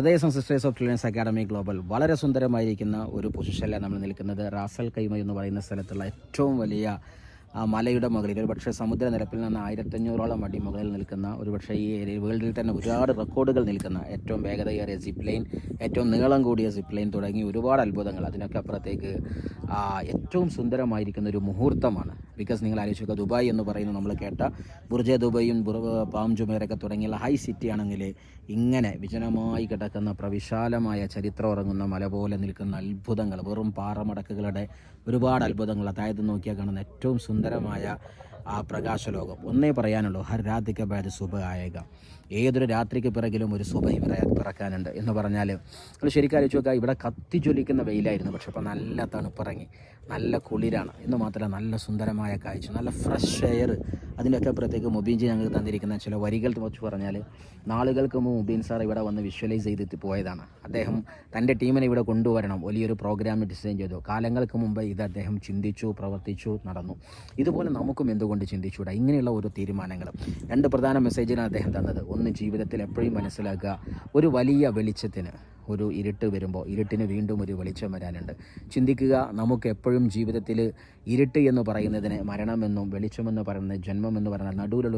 Brothers and sisters of trillions academy global വളരെ സുന്ദരമായിരിക്കുന്ന ഒരു പൊസിഷനിലാണ് നമ്മൾ നിൽക്കുന്നത്. റാസൽ കൈമ എന്ന് പറയുന്ന സ്ഥലത്തുള്ള ഏറ്റവും വലിയ മലയുടെ മുകളിൽ, ഒരു പക്ഷേ സമുദ്രനിരപ്പിൽ നിന്ന് 1500ഓളം അടി മുകളിൽ നിൽക്കുന്ന, ഒരു പക്ഷേ ഈ ഏരിയ വേൾഡിൽ തന്നെ ഒരുപാട് റെക്കോർഡുകൾ നിൽക്കുന്ന ഏറ്റവും വേഗതയേറിയ സിപ്പ് ലൈൻ, ഏറ്റവും നീളം കൂടിയ സിപ്പ് ലൈൻ തുടങ്ങി ഒരുപാട് അത്ഭുതങ്ങൾ. അതിനൊക്കെ അപ്പുറത്തേക്ക് ഏറ്റവും സുന്ദരമായിരിക്കുന്ന ഒരു മുഹൂർത്തമാണ്. ബിക്കോസ് നിങ്ങൾ ആലോചിക്കുക, ദുബായ് എന്ന് പറയുന്നത് നമ്മൾ കേട്ട ബുർജ് ദുബൈയും പാം ജുമേറൊക്കെ തുടങ്ങിയുള്ള ഹൈ സിറ്റി ആണെങ്കിൽ ഇങ്ങനെ വിജനമായി കിടക്കുന്ന പ്രവിശാലമായ ചരിത്രം ഉറങ്ങുന്ന മല പോലെ നിൽക്കുന്ന അത്ഭുതങ്ങൾ, വെറും പാറമടക്കുകളുടെ ഒരുപാട് അത്ഭുതങ്ങൾ. അതായത് നോക്കിയാൽ കാണുന്ന ഏറ്റവും സുന്ദരമായ ആ പ്രകാശലോകം. ഒന്നേ പറയാനുള്ളൂ, ഹർ രാത്രിക്ക് ബാദ് സുബ ആയേക. ഏതൊരു രാത്രിക്ക് പിറകിലും ഒരു സുബ ഇവിടെ പിറക്കാനുണ്ട് എന്ന് പറഞ്ഞാൽ നമ്മൾ ശരിക്കും ആലോചിച്ച് നോക്കുക. ഇവിടെ കത്തിജ്വലിക്കുന്ന വെയിലായിരുന്നു, പക്ഷെ ഇപ്പോൾ നല്ല തണുപ്പിറങ്ങി, നല്ല കുളിരാണ്. എന്ന് മാത്രമല്ല നല്ല സുന്ദരമായ കാഴ്ച, നല്ല ഫ്രഷ് എയർ. അതിൻ്റെയൊക്കെ അപ്പുറത്തേക്ക് മുബീൻ ജി ഞങ്ങൾക്ക് തന്നിരിക്കുന്ന ചില വരികൾ വെച്ച് പറഞ്ഞാൽ, നാളുകൾക്ക് മുമ്പ് മുബീൻ സാർ ഇവിടെ വന്ന് വിഷ്വലൈസ് ചെയ്തിട്ട് പോയതാണ്. അദ്ദേഹം തൻ്റെ ടീമിനെ ഇവിടെ കൊണ്ടുവരണം, വലിയൊരു പ്രോഗ്രാം ഡിസൈൻ ചെയ്തു. കാലങ്ങൾക്ക് മുമ്പ് ഇത് അദ്ദേഹം ചിന്തിച്ചു, പ്രവർത്തിച്ചു, നടന്നു. ഇതുപോലെ നമുക്കും എന്തുകൊണ്ട് ചിന്തിച്ചുകൂടാ? ഇങ്ങനെയുള്ള ഓരോ തീരുമാനങ്ങളും. 2 പ്രധാന മെസ്സേജിനാണ് അദ്ദേഹം തന്നത്. ഒന്ന്, ജീവിതത്തിൽ എപ്പോഴും മനസ്സിലാക്കുക, ഒരു വലിയ വെളിച്ചത്തിന് ഒരു ഇരുട്ട് വരുമ്പോൾ ഇരുട്ടിന് വീണ്ടും ഒരു വെളിച്ചം വരാനുണ്ട്. ചിന്തിക്കുക, നമുക്ക് എപ്പോഴും ജീവിതത്തിൽ ഇരുട്ട് എന്ന് പറയുന്നതിന് മരണമെന്നും വെളിച്ചമെന്ന് പറയുന്നത് ജന്മമെന്ന് പറയുന്നത് നടുവിലുള്ള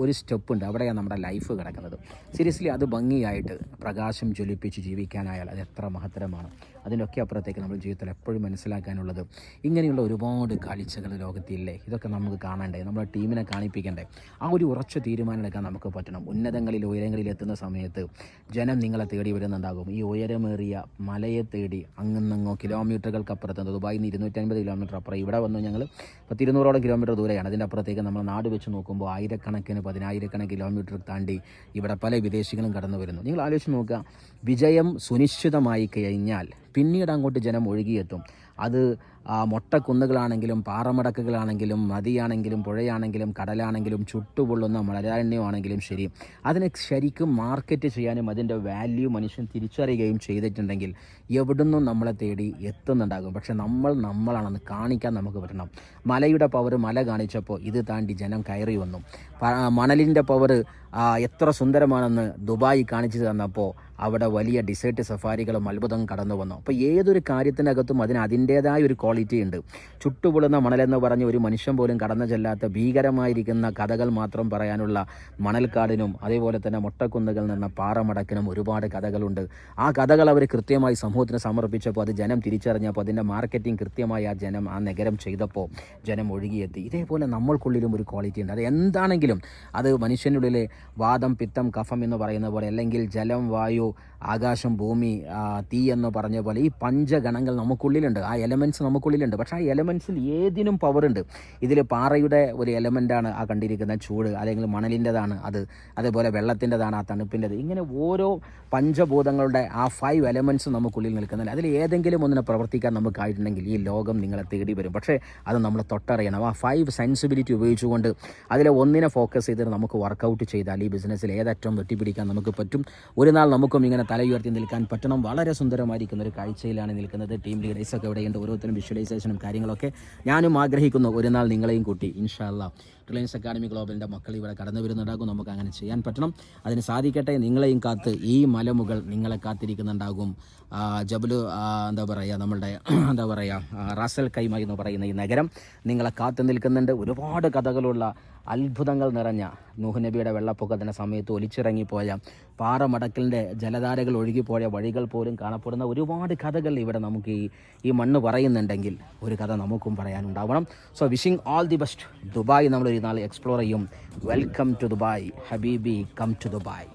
ഒരു സ്റ്റെപ്പുണ്ട്. അവിടെയാണ് നമ്മുടെ ലൈഫ് കിടക്കുന്നത്. സീരിയസ്ലി അത് ഭംഗിയായിട്ട് പ്രകാശം ജ്വലിപ്പിച്ച് ജീവിക്കാനായാൽ അത് എത്ര മഹത്തരമാണ്. അതിനൊക്കെ അപ്പുറത്തേക്ക് നമ്മൾ ജീവിതത്തിൽ എപ്പോഴും മനസ്സിലാക്കാനുള്ളത്, ഇങ്ങനെയുള്ള ഒരുപാട് കാഴ്ചകൾ ലോകത്തില്ലേ? ഇതൊക്കെ നമുക്ക് കാണണ്ടേ? നമ്മുടെ ടീമിനെ കാണിപ്പിക്കണ്ടേ? ആ ഒരു ഉറച്ച തീരുമാനം എടുക്കാൻ നമുക്ക് പറ്റണം. ഉയരങ്ങളിൽ എത്തുന്ന സമയത്ത് ജനം നിങ്ങളെ തേടി വരുന്നുണ്ടാകും. ഈ ഉയരമേറിയ മലയെ തേടി അങ്ങോ കിലോമീറ്ററുകൾക്കപ്പുറത്ത്, ദുബായിൽ നിന്ന് 250 കിലോമീറ്റർ അപ്പുറം ഇവിടെ വന്നു ഞങ്ങൾ 200ഓളം കിലോമീറ്റർ ദൂരെയാണ്. അതിൻ്റെ അപ്പുറത്തേക്ക് നമ്മൾ നാട് വെച്ച് നോക്കുമ്പോൾ ആയിരക്കണക്കിന് 10,000 കിലോമീറ്റർ താണ്ടി ഇവിടെ പല വിദേശികളും കടന്നു വരുന്നു. നിങ്ങൾ ആലോചിച്ച് നോക്കുക, വിജയം സുനിശ്ചിതമായി കഴിഞ്ഞാൽ പിന്നീട് അങ്ങോട്ട് ജനം ഒഴുകിയെത്തും. അത് മൊട്ടക്കുന്നുകളാണെങ്കിലും പാറമടക്കുകളാണെങ്കിലും നദിയാണെങ്കിലും പുഴയാണെങ്കിലും കടലാണെങ്കിലും ചുട്ടുപൊള്ളുന്ന മലരാരണ്യമാണെങ്കിലും ശരി, അതിനെ ശരിക്കും മാർക്കറ്റ് ചെയ്യാനും അതിൻ്റെ വാല്യൂ മനുഷ്യൻ തിരിച്ചറിയുകയും ചെയ്തിട്ടുണ്ടെങ്കിൽ എവിടുന്നും നമ്മളെ തേടി എത്തുന്നുണ്ടാകും. പക്ഷെ നമ്മളാണെന്ന് കാണിക്കാൻ നമുക്ക് പറ്റണം. മലയുടെ പവർ മല കാണിച്ചപ്പോൾ ഇത് താണ്ടി ജനം കയറി വന്നു. മണലിൻ്റെ പവർ എത്ര സുന്ദരമാണെന്ന് ദുബായ് കാണിച്ചു തന്നപ്പോൾ അവിടെ വലിയ ഡിസേർട്ട് സഫാരികളും അത്ഭുതം കടന്നു വന്നു. അപ്പോൾ ഏതൊരു കാര്യത്തിനകത്തും അതിൻ്റേതായ ഒരു ക്വാളിറ്റി ഉണ്ട്. ചുട്ടുപൊള്ളുന്ന മണലെന്ന് പറഞ്ഞ് ഒരു മനുഷ്യൻ പോലും കടന്നു ചെല്ലാത്ത ഭീകരമായിരിക്കുന്ന കഥകൾ മാത്രം പറയാനുള്ള മണൽക്കാടിനും അതേപോലെ തന്നെ മൊട്ടക്കുന്നുകൾ നിന്ന പാറമടക്കിനും ഒരുപാട് കഥകളുണ്ട്. ആ കഥകൾ അവർ കൃത്യമായി സമൂഹത്തിന് സമർപ്പിച്ചപ്പോൾ അത് ജനം തിരിച്ചറിഞ്ഞപ്പോൾ അതിൻ്റെ മാർക്കറ്റിംഗ് കൃത്യമായി ആ നഗരം ചെയ്തപ്പോൾ ജനം ഒഴുകിയെത്തി. ഇതേപോലെ നമ്മൾക്കുള്ളിലും ഒരു ക്വാളിറ്റി ഉണ്ട്. അത് എന്താണെങ്കിലും അത് മനുഷ്യനുള്ളിലെ വാദം, പിത്തം, കഫം എന്ന് പറയുന്ന പോലെ, അല്ലെങ്കിൽ ജലം, വായു, ആകാശം, ഭൂമി, തീ എന്ന് പറഞ്ഞ പോലെ ഈ പഞ്ചഗണങ്ങൾ നമുക്കുള്ളിലുണ്ട്. ആ എലമെൻറ്റ്സ് നമുക്കുള്ളിലുണ്ട്. പക്ഷേ ആ എലമെൻറ്റ്സിൽ ഏതിനും പവറുണ്ട്. ഇതിൽ പാറയുടെ ഒരു എലമെൻ്റാണ് ആ കണ്ടിരിക്കുന്ന ചൂട്, അല്ലെങ്കിൽ മണലിൻ്റെതാണ് അത്, അതേപോലെ വെള്ളത്തിൻ്റെതാണ് ആ തണുപ്പിൻ്റെത്. ഇങ്ങനെ ഓരോ പഞ്ചഭൂതങ്ങളുടെ ആ 5 എലമെൻറ്റ്സ് നമുക്കുള്ളിൽ നിൽക്കുന്നില്ല. അതിൽ ഏതെങ്കിലും ഒന്നിനെ പ്രവർത്തിക്കാൻ നമുക്കായിട്ടുണ്ടെങ്കിൽ ഈ ലോകം നിങ്ങളെ തേടി വരും. പക്ഷേ അത് നമ്മൾ തൊട്ടറിയണം. ആ 5 സെൻസിബിലിറ്റി ഉപയോഗിച്ചുകൊണ്ട് അതിലെ ഒന്നിനെ ഫോക്കസ് ചെയ്തിട്ട് നമുക്ക് വർക്കൗട്ട് ചെയ്താൽ ഈ ബിസിനസ്സിൽ ഏതറ്റം വെട്ടിപ്പിടിക്കാൻ നമുക്ക് പറ്റും. ഒരു നാൾ നമുക്കും ഇങ്ങനെ തല ഉയർത്തി നിൽക്കാൻ പറ്റണം. വളരെ സുന്ദരമായിരിക്കുന്ന ഒരു കാഴ്ചയിലാണ് നിൽക്കുന്നത്. ടീം ലീഡേഴ്സൊക്കെ ഇവിടെയുണ്ട്, ഓരോരുത്തരും വിഷ്വലൈസേഷനും കാര്യങ്ങളൊക്കെ. ഞാനും ആഗ്രഹിക്കുന്നു ഒരു നാൾ നിങ്ങളെയും കൂട്ടി ഇൻഷാ അല്ലാ ട്രില്യൻസ് അക്കാഡമി ഗ്ലോബലിൻ്റെ മക്കൾ ഇവിടെ കടന്നു വരുന്നുണ്ടാകും. നമുക്ക് അങ്ങനെ ചെയ്യാൻ പറ്റണം. അതിന് സാധിക്കട്ടെ. നിങ്ങളെയും കാത്ത് ഈ മലമുകൾ നിങ്ങളെ കാത്തിരിക്കുന്നുണ്ടാകും. ജബലു നമ്മളുടെ റാസൽ കൈമ എന്ന് പറയുന്ന ഈ നഗരം നിങ്ങളെ കാത്തു നിൽക്കുന്നുണ്ട്. ഒരുപാട് കഥകളുള്ള, അത്ഭുതങ്ങൾ നിറഞ്ഞ, നൂഹ് നബിയുടെ വെള്ളപ്പൊക്കത്തിൻ്റെ സമയത്ത് ഒലിച്ചിറങ്ങിപ്പോയ പാറമടക്കലിൻ്റെ ജലധാരകൾ ഒഴുകിപ്പോയ വഴികൾ പോലും കാണപ്പെടുന്ന ഒരുപാട് കഥകൾ ഇവിടെ നമുക്ക് ഈ മണ്ണ് പറയുന്നുണ്ടെങ്കിൽ ഒരു കഥ നമുക്കും പറയാനുണ്ടാവണം. So wishing all the best. Dubai നമ്മളൊരു നാൾ എക്സ്പ്ലോർ ചെയ്യും. വെൽക്കം ടു ദുബായ് ഹബീബി, കം ടു ദുബായ്.